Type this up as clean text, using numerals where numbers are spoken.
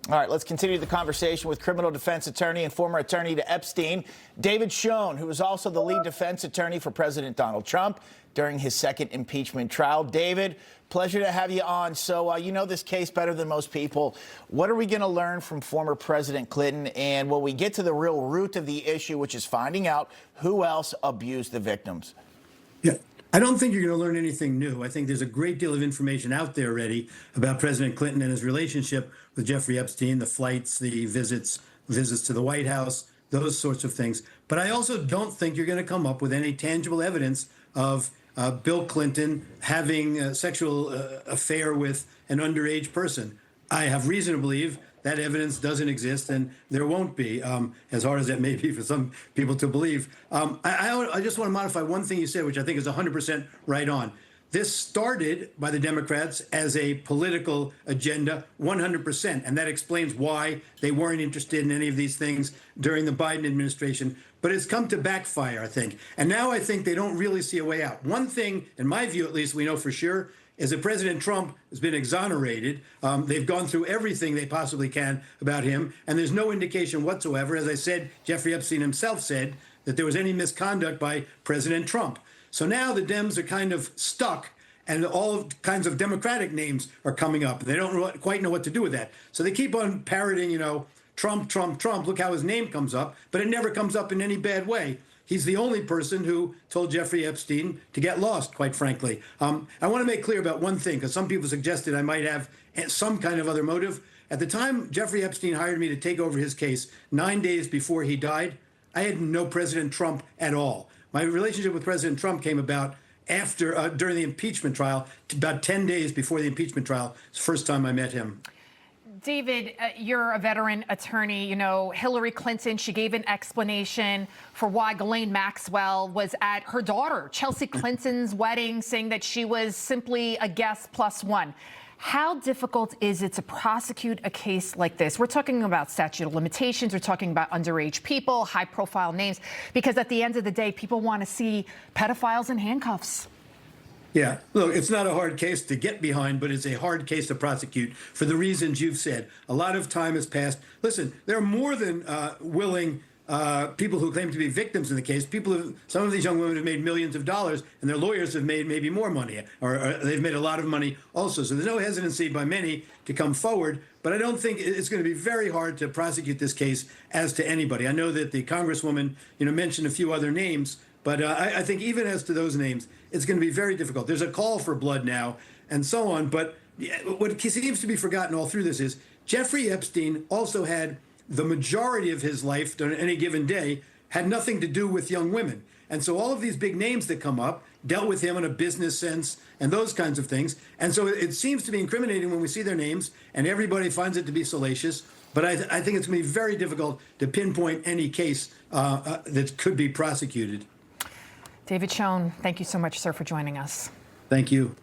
All right, let's continue the conversation with criminal defense attorney and former attorney to Epstein, David Schoen, who is also the lead defense attorney for President Donald Trump during his second impeachment trial. David, pleasure to have you on. So you know this case better than most people. What are we going to learn from former President Clinton? And will we get to the real root of the issue, which is finding out who else abused the victims? Yeah. I don't think you're going to learn anything new. I think there's a great deal of information out there already about President Clinton and his relationship with Jeffrey Epstein, the flights, the visits to the White House, those sorts of things. But I also don't think you're going to come up with any tangible evidence of Bill Clinton having a sexual affair with an underage person. I have reason to believe that evidence doesn't exist, and there won't be, as hard as that may be for some people to believe. I just want to modify one thing you said, which I think is 100% right on. This started by the Democrats as a political agenda, 100%, and that explains why they weren't interested in any of these things during the Biden administration. But it's come to backfire, I think. And now I think they don't really see a way out. One thing, in my view at least, we know for sure, is that President Trump has been exonerated. They've gone through everything they possibly can about him, and there's no indication whatsoever. As I said, Jeffrey Epstein himself said that there was any misconduct by President Trump. So now the Dems are kind of stuck, and all kinds of Democratic names are coming up. They don't quite know what to do with that. So they keep on parroting, you know, Trump, Trump, Trump. Look how his name comes up, but it never comes up in any bad way. He's the only person who told Jeffrey Epstein to get lost, quite frankly. I want to make clear about one thing, because some people suggested I might have some kind of other motive. At the time Jeffrey Epstein hired me to take over his case 9 days before he died, I had no President Trump at all. My relationship with President Trump came about after, during the impeachment trial, about 10 days before the impeachment trial. It's the first time I met him. David, you're a veteran attorney. You know, Hillary Clinton, she gave an explanation for why Ghislaine Maxwell was at her daughter, Chelsea Clinton's wedding, saying that she was simply a guest plus one. How difficult is it to prosecute a case like this? We're talking about statute of limitations. We're talking about underage people, high-profile names, because at the end of the day, people want to see pedophiles in handcuffs. Yeah, look, it's not a hard case to get behind, but it's a hard case to prosecute for the reasons you've said. A lot of time has passed. Listen, there are more than willing people who claim to be victims in the case. Some of these young women have made millions of dollars, and their lawyers have made maybe more money, or they've made a lot of money also. So there's no hesitancy by many to come forward. But I don't think it's going to be very hard to prosecute this case as to anybody. I know that the Congresswoman, mentioned a few other names, but I think even as to those names, it's going to be very difficult. There's a call for blood now and so on. But what seems to be forgotten all through this is Jeffrey Epstein also had the majority of his life on any given day had nothing to do with young women. And so all of these big names that come up dealt with him in a business sense and those kinds of things. And so it seems to be incriminating when we see their names and everybody finds it to be salacious. But I think it's going to be very difficult to pinpoint any case that could be prosecuted. David Schoen, thank you so much, sir, for joining us. Thank you.